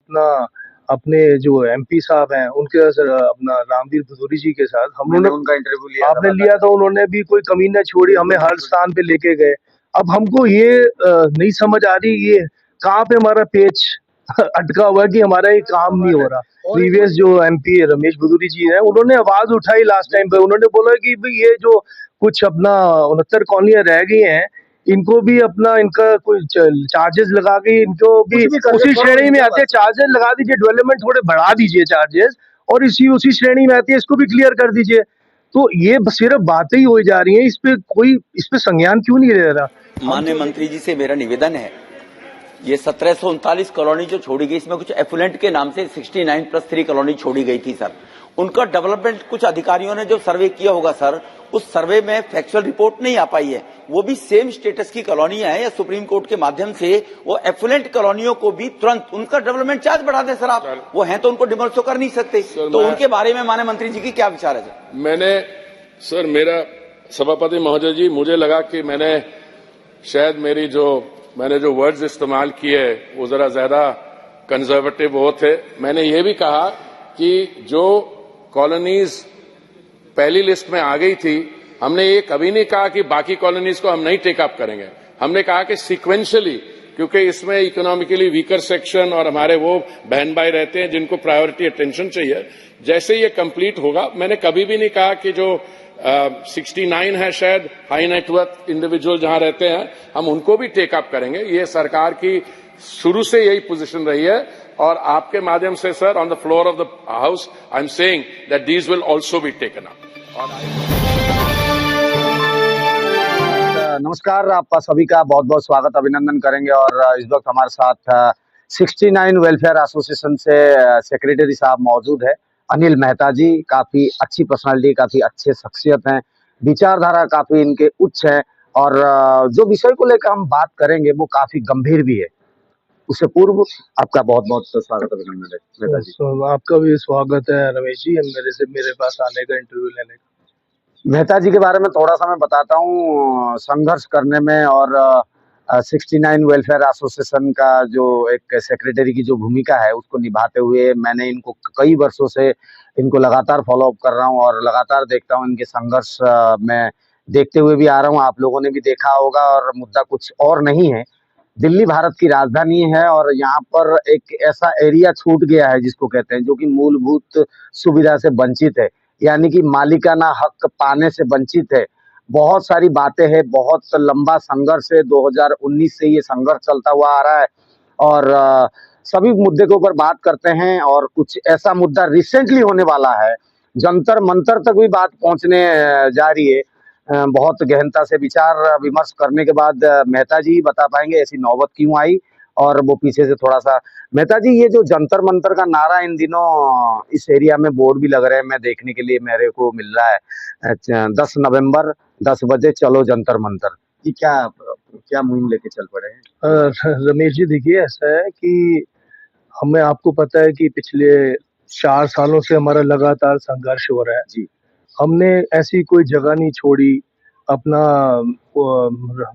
अपना अपने जो एमपी साहब हैं उनके अपना रामवीर भदौरी जी के साथ हम लोगों ने उनका इंटरव्यू लिया आपने लिया था। उन्होंने भी कोई कमी न छोड़ी, हमें हर स्थान पे लेके गए। अब हमको ये नहीं समझ आ रही ये कहाँ पे हमारा पेच अटका हुआ है कि हमारा ये काम नहीं हो रहा। प्रीवियस जो एमपी रमेश भदौरी जी हैं उन्होंने आवाज उठाई लास्ट टाइम पे, उन्होंने बोला कि भाई ये जो कुछ अपना 69 कॉलोनियां रह गई हैं इनको भी अपना इनका कोई चार्जेस लगा के इनको भी उसी श्रेणी में आते हैं, चार्जेस लगा दीजिए, डेवलपमेंट थोड़े बढ़ा दीजिए चार्जेस, और इसी उसी श्रेणी में आती है, इसको भी क्लियर कर दीजिए। तो ये सिर्फ बातें ही हो जा रही हैं, इस पे संज्ञान क्यों नहीं ले रहा। माननीय मंत्री जी से मेरा निवेदन है, ये 1739 कॉलोनी जो छोड़ी गई इसमें कुछ एफुलेंट के नाम से 69+3 कॉलोनी छोड़ी गई थी सर। उनका डेवलपमेंट कुछ अधिकारियों ने जो सर्वे किया होगा सर, उस सर्वे में फैक्चुअल रिपोर्ट नहीं आ पाई है। वो भी सेम स्टेटस की कॉलोनियां हैं, या सुप्रीम कोर्ट के माध्यम से वो एफुलेंट कॉलोनियों को भी तुरंत उनका डेवलपमेंट चार्ज बढ़ा दें सर। आप वो हैं तो उनको डिमोलिश तो कर नहीं सकते, तो उनके बारे में माननीय मंत्री जी की क्या विचार है सर? मेरा सभापति महोदय जी, मुझे लगा कि शायद मैंने जो वर्ड्स इस्तेमाल किए वो जरा ज्यादा कंजर्वेटिव वो थे। मैंने ये भी कहा कि जो कॉलोनीज पहली लिस्ट में आ गई थी, हमने ये कभी नहीं कहा कि बाकी कॉलोनीज को हम नहीं टेकअप करेंगे। हमने कहा कि सीक्वेंशियली, क्योंकि इसमें इकोनॉमिकली वीकर सेक्शन और हमारे वो बहन भाई रहते हैं जिनको प्रायोरिटी अटेंशन चाहिए, जैसे ये कंप्लीट होगा। मैंने कभी भी नहीं कहा कि जो 69 है शायद हाई नेटवर्थ इंडिविजुअल जहां रहते हैं, हम उनको भी टेकअप करेंगे। ये सरकार की शुरू से यही पोजीशन रही है, और आपके माध्यम से sir, on the floor of the house I am saying that these will also be taken up. नमस्कार, आपका सभी का बहुत बहुत स्वागत अभिनंदन करेंगे। और इस वक्त हमारे साथ 69 वेलफेयर एसोसिएशन से सेक्रेटरी साहब मौजूद है, अनिल मेहता जी। काफी अच्छी पर्सनालिटी, काफी अच्छे शख्सियत हैं, विचारधारा काफी इनके उच्च है, और जो विषय को लेकर हम बात करेंगे वो काफी गंभीर भी है। उससे पूर्व आपका बहुत बहुत स्वागत अभिनंदन है मेहता जी। आपका भी स्वागत है रमेश जी, मेरे पास आने का, इंटरव्यू लेने का। मेहता जी के बारे में थोड़ा सा मैं बताता हूँ। संघर्ष करने में और 69 वेलफेयर एसोसिएशन का जो एक सेक्रेटरी की जो भूमिका है उसको निभाते हुए मैंने इनको कई वर्षों से इनको लगातार फॉलोअप कर रहा हूँ, और लगातार देखता हूँ इनके संघर्ष में देखते हुए भी आ रहा हूँ। आप लोगों ने भी देखा होगा, और मुद्दा कुछ और नहीं है। दिल्ली भारत की राजधानी है, और यहाँ पर एक ऐसा एरिया छूट गया है जिसको कहते हैं, जो कि मूलभूत सुविधा से वंचित है, यानी कि मालिकाना हक पाने से वंचित है। बहुत सारी बातें हैं, बहुत लंबा संघर्ष है, 2019 से ये संघर्ष चलता हुआ आ रहा है, और सभी मुद्दे के ऊपर बात करते हैं। और कुछ ऐसा मुद्दा रिसेंटली होने वाला है, जंतर मंतर तक भी बात पहुंचने जा रही है। बहुत गहनता से विचार विमर्श करने के बाद मेहता जी बता पाएंगे ऐसी नौबत क्यों आई, और वो पीछे से थोड़ा सा। मेहता जी, ये जो जंतर मंतर का नारा इन दिनों इस एरिया में बोर्ड भी लग रहे हैं, मैं देखने के लिए मेरे को मिल रहा है, 10 नवंबर 10 बजे चलो जंतर मंतर, ये क्या मुहिम लेके चल पड़े हैं? रमेश जी, देखिए ऐसा है कि आपको पता है कि पिछले 4 सालों से हमारा लगातार संघर्ष हो रहा है जी। हमने ऐसी कोई जगह नहीं छोड़ी। अपना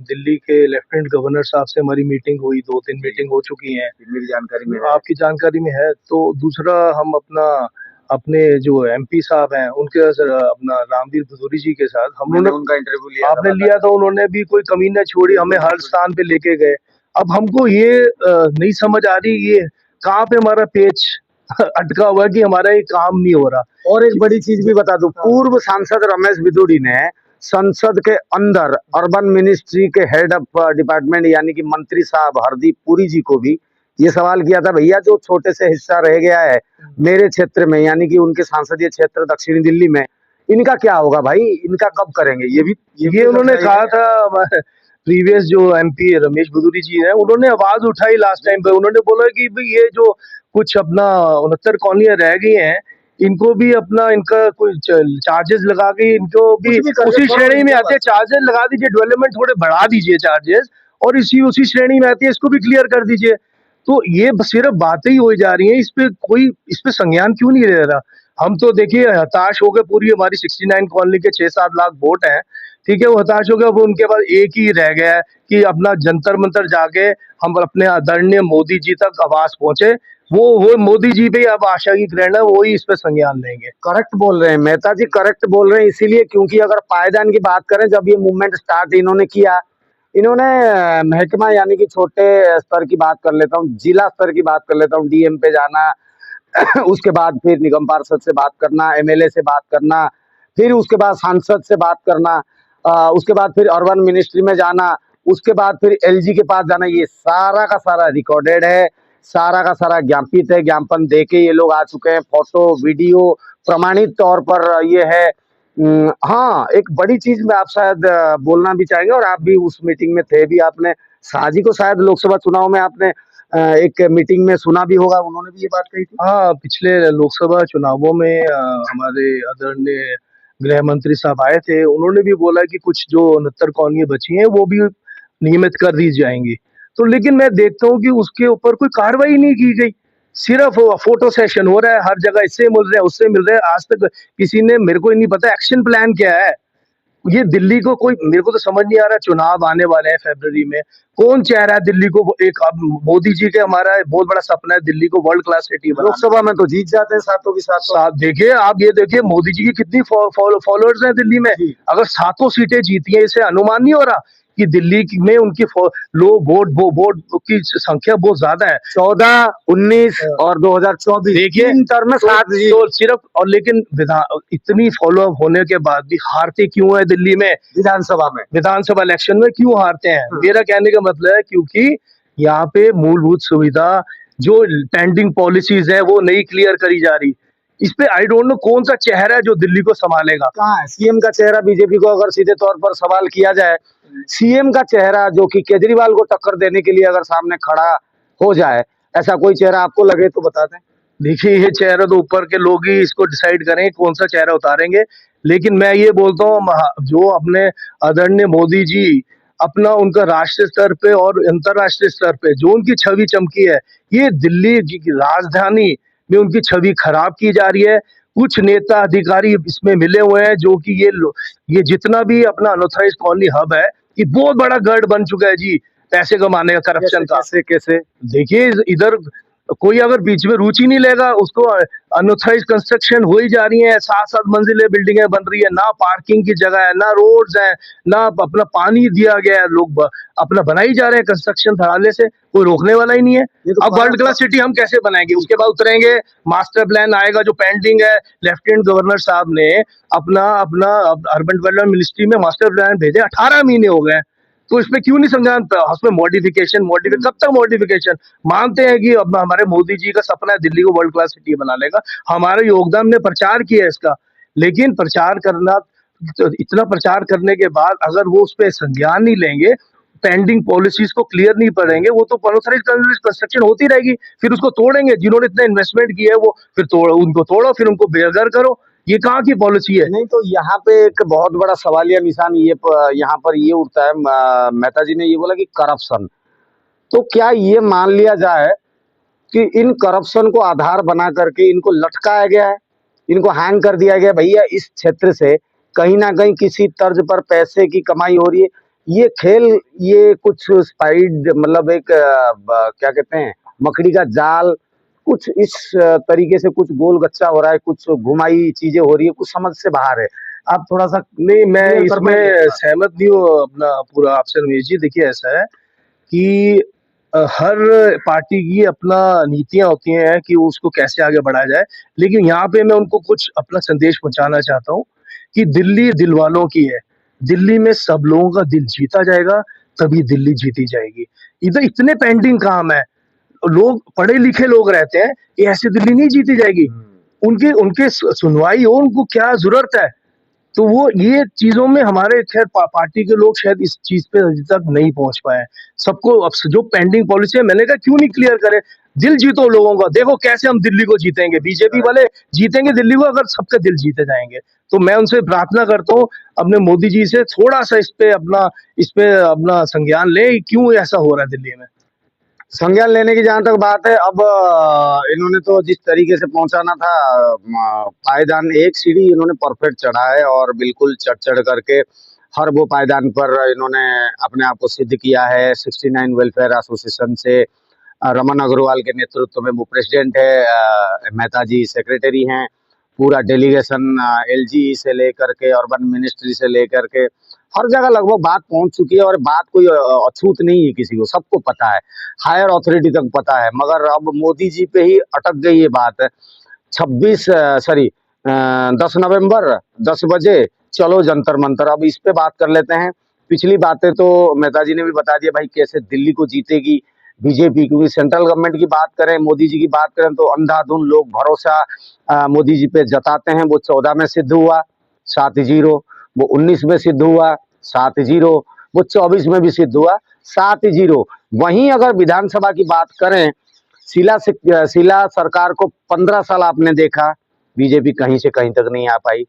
दिल्ली के लेफ्टिनेंट गवर्नर साहब से हमारी मीटिंग हुई, 2-3 मीटिंग हो चुकी हैं, मेरी जानकारी में आपकी जानकारी में है। तो दूसरा, हम अपने जो एमपी साहब हैं उनके अपना रामवीर भदौरी जी के साथ हम लोगों ने उनका इंटरव्यू लिया आपने लिया था। उन्होंने भी कोई कमी न छोड़ी, हमें हर स्थान पे लेके गए। अब हमको ये नहीं समझ आ रही ये कहाँ पे हमारा पेच अटका हुआ है कि हमारा ये काम नहीं हो रहा। और एक बड़ी चीज भी बता दूं, पूर्व सांसद रमेश बिदुड़ी ने संसद के अंदर अर्बन मिनिस्ट्री के हेड ऑफ डिपार्टमेंट यानी कि मंत्री साहब हरदीप पुरी जी को भी ये सवाल किया था, भैया जो छोटे से हिस्सा रह गया है मेरे क्षेत्र में, यानी कि उनके संसदीय क्षेत्र दक्षिणी दिल्ली में, इनका क्या होगा भाई, इनका कब करेंगे? ये उन्होंने कहा था। प्रीवियस जो एमपी रमेश भदौरी जी हैं उन्होंने आवाज उठाई लास्ट टाइम पे, उन्होंने बोला कि भाई ये जो कुछ अपना 69 कॉलोनियां रह गई हैं इनको भी अपना इनका कोई चार्जेस लगा के इनको भी उसी श्रेणी में आते हैं, चार्जेस लगा दीजिए, डेवलपमेंट थोड़े बढ़ा दीजिए चार्जेस, और इसी उसी श्रेणी में आती है, इसको भी क्लियर कर दीजिए। तो ये सिर्फ बातें ही हो जा रही हैं, इस पे संज्ञान क्यों नहीं ले रहा। हम तो देखिए हताश हो गए, पूरी हमारी 69 कॉलोनी के 6-7 लाख वोट हैं, ठीक है, वो हताश हो गया। अब उनके पास एक ही रह गया है कि अपना जंतर मंतर जाके हम अपने आदरणीय मोदी जी तक आवाज पहुंचे, वो मोदी जी पे अब आशा की किरण है, वो ही इस पे संज्ञान लेंगे। करेक्ट बोल रहे हैं मेहता जी, करेक्ट बोल रहे हैं, इसीलिए क्योंकि अगर पायदान की बात करें, जब ये मूवमेंट स्टार्ट इन्होंने किया, इन्होंने महकमा यानी कि छोटे स्तर की बात कर लेता हूँ, जिला स्तर की बात कर लेता हूँ, डीएम पे जाना, उसके बाद फिर निगम पार्षद से बात करना, एमएलए से बात करना, फिर उसके बाद सांसद से बात करना, उसके बाद फिर अर्बन मिनिस्ट्री में जाना, उसके बाद फिर एलजी के पास जाना। ये सारा का सारा रिकॉर्डेड है, सारा का सारा ज्ञापित है, ज्ञापन दे के ये लोग आ चुके हैं, फोटो वीडियो प्रमाणित तौर पर ये है। हाँ, एक बड़ी चीज में आप शायद बोलना भी चाहेंगे, और आप भी उस मीटिंग में थे भी, आपने शाह जी को शायद लोकसभा चुनाव में आपने एक मीटिंग में सुना भी होगा, उन्होंने भी ये बात कही थी। हाँ, पिछले लोकसभा चुनावों में हमारे आदरणीय गृह मंत्री साहब आए थे, उन्होंने भी बोला कि कुछ जो 69 कॉलोनी बची हैं वो भी नियमित कर दी जाएंगी। तो लेकिन मैं देखता हूँ कि उसके ऊपर कोई कार्रवाई नहीं की गई, सिर्फ फोटो सेशन हो रहा है, हर जगह इससे मिल रहा है, उससे मिल रहा है। आज तक किसी ने, मेरे को ही नहीं पता एक्शन प्लान क्या है। ये दिल्ली को कोई, मेरे को तो समझ नहीं आ रहा, चुनाव आने वाले हैं फरवरी में, कौन चाह रहा है दिल्ली को एक, अब मोदी जी के, हमारा बहुत बड़ा सपना है दिल्ली को वर्ल्ड क्लास सिटी बनाना। लोकसभा में तो जीत जाते हैं सातों की सातों। साथ देखिए, आप ये देखिए मोदी जी की कितनी फॉलोअर्स हैं दिल्ली में। अगर सातों सीटें जीती हैं, इसे अनुमान नहीं हो रहा कि दिल्ली में उनकी लोग वोट की संख्या बहुत ज्यादा है। 14, 19 और 2024 देखिए, तीन टर्म में 7 जीत। तो सिर्फ, और लेकिन इतनी फॉलो अप होने के बाद भी हारते क्यों है दिल्ली में? विधानसभा इलेक्शन में क्यों हारते हैं? मेरा कहने का मतलब है क्योंकि यहाँ पे मूलभूत सुविधा जो पेंडिंग पॉलिसीज है वो नहीं क्लियर करी जा रही। इस पे आई डोंट नो कौन सा चेहरा है जो दिल्ली को संभालेगा। कहाँ है सीएम का चेहरा? बीजेपी को अगर सीधे तौर पर सवाल किया जाए, सीएम का चेहरा जो कि केजरीवाल को टक्कर देने के लिए अगर सामने खड़ा हो जाए, ऐसा कोई चेहरा आपको लगे तो बता दें। देखिए, ये चेहरा तो ऊपर के लोग ही इसको डिसाइड करेंगे कौन सा चेहरा उतारेंगे, लेकिन मैं ये बोलता हूँ जो अपने आदरणीय मोदी जी अपना, उनका राष्ट्रीय स्तर पे और अंतरराष्ट्रीय स्तर पे जो उनकी छवि चमकी है, ये दिल्ली की राजधानी में उनकी छवि खराब की जा रही है। कुछ नेता अधिकारी इसमें मिले हुए हैं जो कि ये जितना भी अपना अनऑथराइज्ड कॉलोनी हब है, ये बहुत बड़ा गढ़ बन चुका है जी, पैसे कमाने का, करप्शन का। कैसे कैसे? देखिए, इधर कोई अगर बीच में रुचि नहीं लेगा, उसको अनऑथराइज्ड कंस्ट्रक्शन हो ही जा रही है, 7-7 मंजिलें बिल्डिंगें बन रही है, ना पार्किंग की जगह है, ना रोड्स है, ना अपना पानी दिया गया है, लोग अपना बनाई जा रहे हैं कंस्ट्रक्शन धड़ाले से, कोई रोकने वाला ही नहीं है। तो अब वर्ल्ड क्लास सिटी हम कैसे बनाएंगे? उसके बाद उतरेंगे, मास्टर प्लान आएगा जो पेंडिंग है। लेफ्टिनेंट गवर्नर साहब ने अपना अपना अर्बन डेवलपमेंट मिनिस्ट्री में मास्टर प्लान भेजे, 18 महीने हो गए, तो इसमें क्यों नहीं समझान? उसमें मॉडिफिकेशन कब तक मॉडिफिकेशन? मानते हैं कि अब हमारे मोदी जी का सपना है दिल्ली को वर्ल्ड क्लास सिटी बनाने का, हमारा योगदान ने प्रचार किया है इसका, लेकिन प्रचार करना, तो इतना प्रचार करने के बाद अगर वो उस पर संज्ञान नहीं लेंगे, पेंडिंग पॉलिसीज को क्लियर नहीं पड़ेंगे, वो तो अनऑथराइज्ड कंस्ट्रक्शन होती रहेगी, फिर उसको तोड़ेंगे। जिन्होंने इतना इन्वेस्टमेंट किया है वो फिर उनको तोड़ो, फिर उनको बेघर करो। ये कहाँ की पॉलिसी है? नहीं, तो यहाँ पे एक बहुत बड़ा सवालिया निशान ये यहाँ पर ये उठता है। मेहता जी ने ये बोला कि करप्शन, तो क्या ये मान लिया जाए कि इन करप्शन को आधार बना करके इनको लटकाया गया है, इनको हैंग कर दिया गया, भैया इस क्षेत्र से कहीं ना कहीं किसी तर्ज पर पैसे की कमाई हो रही है? ये खेल, ये कुछ स्पाइड, मतलब एक क्या कहते हैं, मकड़ी का जाल, कुछ इस तरीके से कुछ गोल गच्चा हो रहा है, कुछ घुमाई चीजें हो रही है, कुछ समझ से बाहर है। आप थोड़ा सा नहीं, मैं clear कर इसमें पाएंगे? सहमत नहीं हूँ अपना पूरा आपसे रमेश जी। देखिए, ऐसा है कि हर पार्टी की अपना नीतियां होती हैं कि उसको कैसे आगे बढ़ाया जाए, लेकिन यहाँ पे मैं उनको कुछ अपना संदेश पहुंचाना चाहता हूँ कि दिल्ली दिल वालों की है। दिल्ली में सब लोगों का दिल जीता जाएगा, तभी दिल्ली जीती जाएगी। इधर इतने पेंडिंग काम है, लोग पढ़े लिखे लोग रहते हैं, ये ऐसे दिल्ली नहीं जीती जाएगी। उनके उनके सुनवाई हो, उनको क्या जरूरत है? तो वो ये चीजों में हमारे खैर पार्टी के लोग शायद इस चीज पे अभी तक नहीं पहुंच पाए। सबको अब जो पेंडिंग पॉलिसी है, मैंने कहा क्यों नहीं क्लियर करे? दिल जीतो लोगों का, देखो कैसे हम दिल्ली को जीतेंगे। बीजेपी वाले जीतेंगे दिल्ली को अगर सबके दिल जीते जाएंगे। तो मैं उनसे प्रार्थना करता हूँ अपने मोदी जी से, थोड़ा सा इस पे अपना संज्ञान ले, क्यों ऐसा हो रहा है दिल्ली में। संज्ञान लेने की जहां तक बात है, अब इन्होंने तो जिस तरीके से पहुंचाना था, पायदान एक सीढ़ी इन्होंने परफेक्ट चढ़ा है, और बिल्कुल चढ़ चढ़ करके हर वो पायदान पर इन्होंने अपने आप को सिद्ध किया है। 69 वेलफेयर एसोसिएशन से रमन अग्रवाल के नेतृत्व में वो प्रेसिडेंट है, मेहता जी सेक्रेटरी हैं, पूरा डेलीगेशन एलजी से लेकर के अर्बन मिनिस्ट्री से लेकर के हर जगह लगभग बात पहुंच चुकी है। और बात कोई अछूत नहीं है, किसी को सबको पता है, हायर अथॉरिटी तक पता है। मगर अब मोदी जी पे ही अटक गई ये बात। 10 नवंबर 10 बजे चलो जंतर मंतर। अब इस पे बात कर लेते हैं। पिछली बातें तो मेहता जी ने भी बता दिया भाई, कैसे दिल्ली को जीतेगी बीजेपी, क्योंकि सेंट्रल गवर्नमेंट की बात करें, मोदी जी की बात करें तो अंधाधुंध लोग भरोसा मोदी जी पे जताते हैं। वो 14 में सिद्ध हुआ 7-0, वो 19 में सिद्ध हुआ 7-0, वो 24 में भी सिद्ध हुआ 7-0। वहीं अगर विधानसभा की बात करें, शीला सरकार को 15 साल आपने देखा, बीजेपी कहीं से कहीं तक नहीं आ पाई।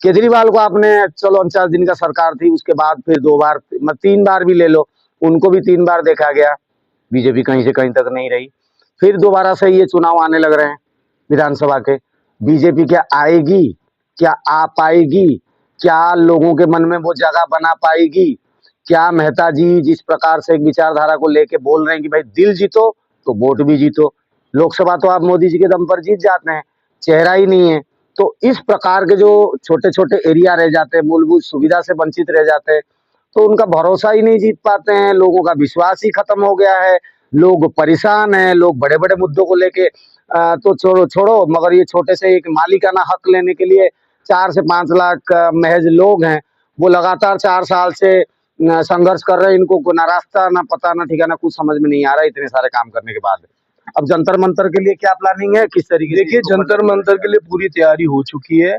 केजरीवाल को आपने चलो 49 दिन का सरकार थी, उसके बाद फिर 2 बार 3 बार भी ले लो, उनको भी 3 बार देखा गया, बीजेपी कहीं से कहीं तक नहीं रही। फिर दोबारा से ये चुनाव आने लग रहे हैं विधानसभा के, बीजेपी क्या आएगी, क्या आ पाएगी, क्या लोगों के मन में वो जगह बना पाएगी? क्या मेहता जी जिस प्रकार से एक विचारधारा को लेके बोल रहे हैं कि भाई दिल जीतो तो वोट भी जीतो, लोकसभा तो आप मोदी जी के दम पर जीत जाते हैं, चेहरा ही नहीं है। तो इस प्रकार के जो छोटे छोटे एरिया रह जाते हैं, मूलभूत सुविधा से वंचित रह जाते हैं, तो उनका भरोसा ही नहीं जीत पाते हैं, लोगों का विश्वास ही खत्म हो गया है, लोग परेशान हैं, लोग बड़े बड़े मुद्दों को लेके तो छोड़ो छोड़ो, मगर ये छोटे से एक मालिकाना हक लेने के लिए 4 से 5 लाख महज लोग हैं, वो लगातार 4 साल से संघर्ष कर रहे हैं। इनको ना रास्ता, ना पता, ना ठिकाना, कुछ समझ में नहीं आ रहा है इतने सारे काम करने के बाद। अब जंतर मंतर के लिए क्या प्लानिंग है, किस तरीके से? देखिए, जंतर मंतर के लिए पूरी तैयारी हो चुकी है।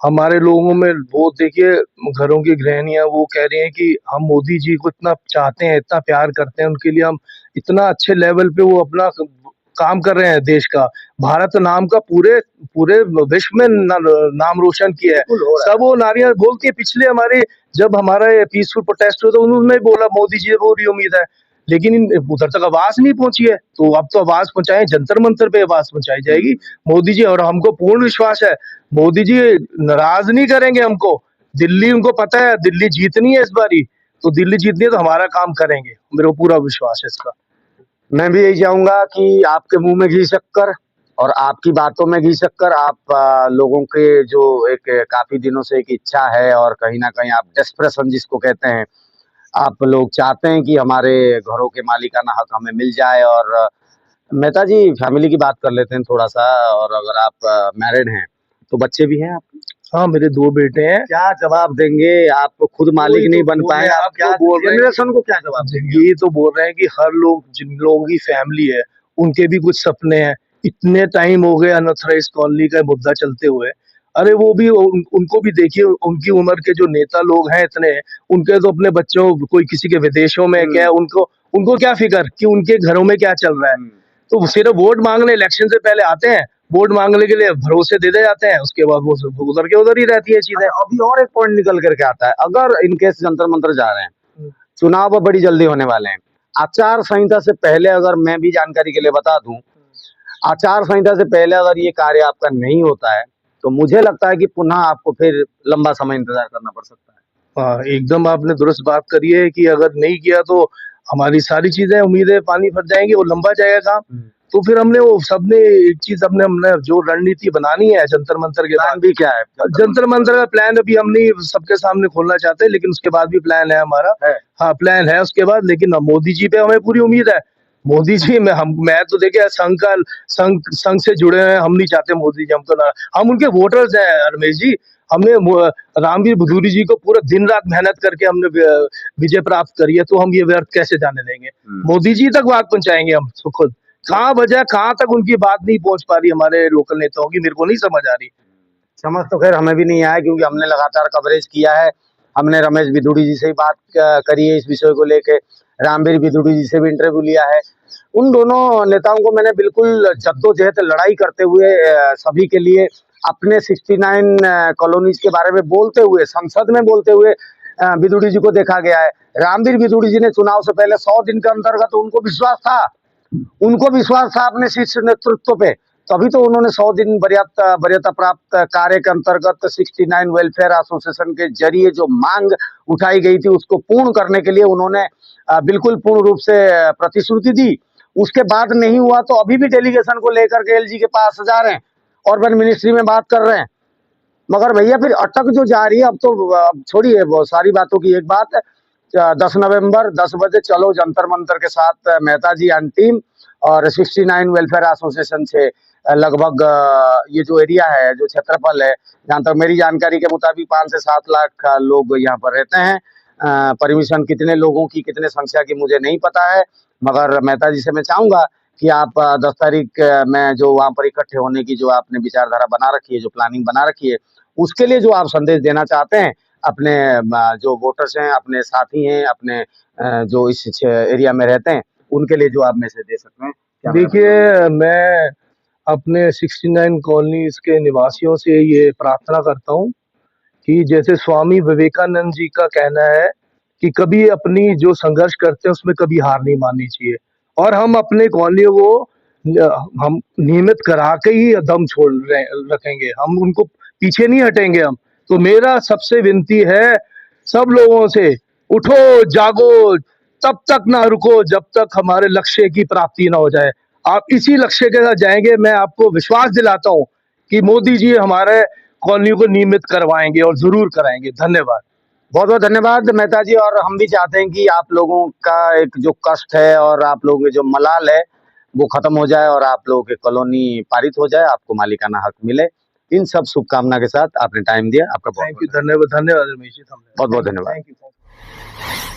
हमारे लोगों में वो देखिए, घरों की गृहिणियां वो कह रही हैं कि हम मोदी जी को इतना चाहते हैं, इतना प्यार करते हैं, उनके लिए हम इतना अच्छे लेवल पे वो अपना काम कर रहे हैं, देश का, भारत नाम का पूरे पूरे विश्व में नाम रोशन किया है। सब वो नारियां बोलती है। पिछले हमारे जब हमारा पीसफुल प्रोटेस्ट हुआ तो उन्होंने भी बोला मोदी जी को पूरी उम्मीद है, लेकिन उधर तक आवाज नहीं पहुंची है। तो अब तो आवाज पहुंचाएं, जंतर मंतर पे आवाज पहुंचाई जाएगी मोदी जी। और हमको पूर्ण विश्वास है मोदी जी नाराज नहीं करेंगे हमको। दिल्ली उनको पता है दिल्ली जीतनी है इस बारी, तो दिल्ली जीतनी है तो हमारा काम करेंगे, मेरे को पूरा विश्वास है इसका। मैं भी यही चाहूंगा कि आपके मुंह में घी शक्कर और आपकी बातों में घी शक्कर। आप लोगों के जो एक काफी दिनों से एक इच्छा है, और कहीं ना कहीं आप डेस्परेशन जिसको कहते हैं, आप लोग चाहते हैं कि हमारे घरों के मालिकाना हक हमें मिल जाए। और मेहता जी, फैमिली की बात कर लेते हैं थोड़ा सा। और अगर आप मैरिड हैं तो बच्चे भी हैं आपके? हाँ, मेरे 2 बेटे हैं। क्या जवाब देंगे? आप खुद मालिक नहीं बन पाए, आप क्या बोल रहे हैं? जनरेशन को क्या जवाब देंगे? ये तो बोल रहे हैं कि हर लोग, जिन लोगों की फैमिली है, उनके भी कुछ सपने हैं। इतने टाइम हो गए अनऑथराइज्ड कॉलोनी का मुद्दा चलते हुए। अरे वो भी उनको भी देखिए, उनकी उम्र के जो नेता लोग हैं इतने, उनके तो अपने बच्चों, कोई किसी के विदेशों में क्या है, उनको उनको क्या फिक्र कि उनके घरों में क्या चल रहा है। तो सिर्फ वोट मांगने इलेक्शन से पहले आते हैं, वोट मांगने के लिए भरोसे दे जाते हैं, उसके बाद वो उधर के उधर ही रहती है चीजें। अभी और एक पॉइंट निकल करके आता है, अगर इनकेस जंतर मंतर जा रहे हैं, चुनाव बड़ी जल्दी होने वाले हैं, आचार संहिता से पहले, अगर मैं भी जानकारी के लिए बता दूं, आचार संहिता से पहले अगर ये कार्य आपका नहीं होता है तो मुझे लगता है कि पुनः आपको फिर लंबा समय इंतजार करना पड़ सकता है। हाँ, एकदम आपने दुरुस्त बात करी है कि अगर नहीं किया तो हमारी सारी चीजें, उम्मीदें पानी भर जाएंगी और लंबा जाएगा काम। तो फिर हमने वो सबने एक चीज, हमने जो रणनीति बनानी है जंतर मंतर के प्लान बाद। भी क्या है? जंतर मंतर का प्लान अभी हम नहीं सबके सामने खोलना चाहते, लेकिन उसके बाद भी प्लान है हमारा। है। हाँ, प्लान है उसके बाद, लेकिन मोदी जी पे हमें पूरी उम्मीद है। मोदी जी में मैं तो देखिए संघ से जुड़े हैं, हम नहीं चाहते मोदी जी हमको ना, हम उनके वोटर्स हैं रमेश जी। हमने रामवीर भदौरी जी को पूरा दिन रात मेहनत करके हमने विजय प्राप्त करी है, तो हम ये व्यर्थ कैसे जाने देंगे? मोदी जी तक बात पहुंचाएंगे हम तो खुद। कहाँ वजह, कहाँ तक उनकी बात नहीं पहुंच पा रही हमारे लोकल नेताओं की, मेरे को नहीं समझ आ रही। समझ तो खैर हमें भी नहीं आया, क्योंकि हमने लगातार कवरेज किया है। हमने रमेश बिधूड़ी जी से ही बात करी है इस विषय को लेके, रामवीर बिधूड़ी जी से भी इंटरव्यू लिया है। उन दोनों नेताओं को मैंने बिल्कुल जद्दोजहद लड़ाई करते हुए सभी के लिए अपने 69 कॉलोनीज के बारे में बोलते हुए, संसद में बोलते हुए बिधूड़ी जी को देखा गया है। रामवीर बिधूड़ी जी ने चुनाव से पहले 100 दिन के अंतर्गत उनको विश्वास था अपने शीर्ष नेतृत्व पे, तभी तो उन्होंने 100 दिन वरीयता प्राप्त कार्य के अंतर्गत 69 वेलफेयर एसोसिएशन के जरिए जो मांग उठाई गई थी उसको पूर्ण करने के लिए उन्होंने बिल्कुल पूर्ण रूप से प्रतिश्रुति दी। उसके बाद नहीं हुआ तो अभी भी डेलीगेशन को लेकर के एलजी के पास जा रहे हैं, अर्बन मिनिस्ट्री में बात कर रहे हैं। मगर भैया फिर अटक जो जा रही है, अब छोड़िए वो सारी बातों की। एक बात है, 10 नवंबर 10 बजे चलो जंतर मंतर के साथ मेहता जी एंड टीम और 69 वेलफेयर एसोसिएशन से लगभग ये जो एरिया है, जो क्षेत्रफल है, जहाँ तक मेरी जानकारी के मुताबिक 5 से 7 लाख लोग यहाँ पर रहते हैं। परमिशन कितने लोगों की, कितने संख्या की मुझे नहीं पता है, मगर मेहता जी से मैं चाहूंगा कि आप 10 तारीख में जो वहाँ पर इकट्ठे होने की जो आपने विचारधारा बना रखी है, जो प्लानिंग बना रखी है, उसके लिए जो आप संदेश देना चाहते हैं अपने जो वोटर्स हैं, अपने साथी हैं, अपने जो इस एरिया में रहते हैं, उनके लिए जो आप मैसेज दे सकते हैं। देखिए, मैं अपने 69 कॉलोनीज के निवासियों से ये प्रार्थना करता हूँ कि जैसे स्वामी विवेकानंद जी का कहना है कि कभी अपनी जो संघर्ष करते हैं उसमें कभी हार नहीं माननी चाहिए, और हम अपने कॉलोनियों को हम नियमित करा के ही दम छोड़ रखेंगे, हम उनको पीछे नहीं हटेंगे हम। तो मेरा सबसे विनती है सब लोगों से, उठो जागो, तब तक ना रुको जब तक हमारे लक्ष्य की प्राप्ति ना हो जाए। आप इसी लक्ष्य के साथ जाएंगे, मैं आपको विश्वास दिलाता हूँ कि मोदी जी हमारे कॉलोनी को नियमित करवाएंगे और जरूर कराएंगे। धन्यवाद। बहुत बहुत धन्यवाद मेहता जी। और हम भी चाहते हैं कि आप लोगों का एक जो कष्ट है और आप लोगों के जो मलाल है वो खत्म हो जाए और आप लोगों की कॉलोनी पारित हो जाए, आपको मालिकाना हक मिले। इन सब शुभकामना के साथ आपने टाइम दिया, आपका थैंक यू, धन्यवाद रमेश जी, बहुत बहुत धन्यवाद। Thank you.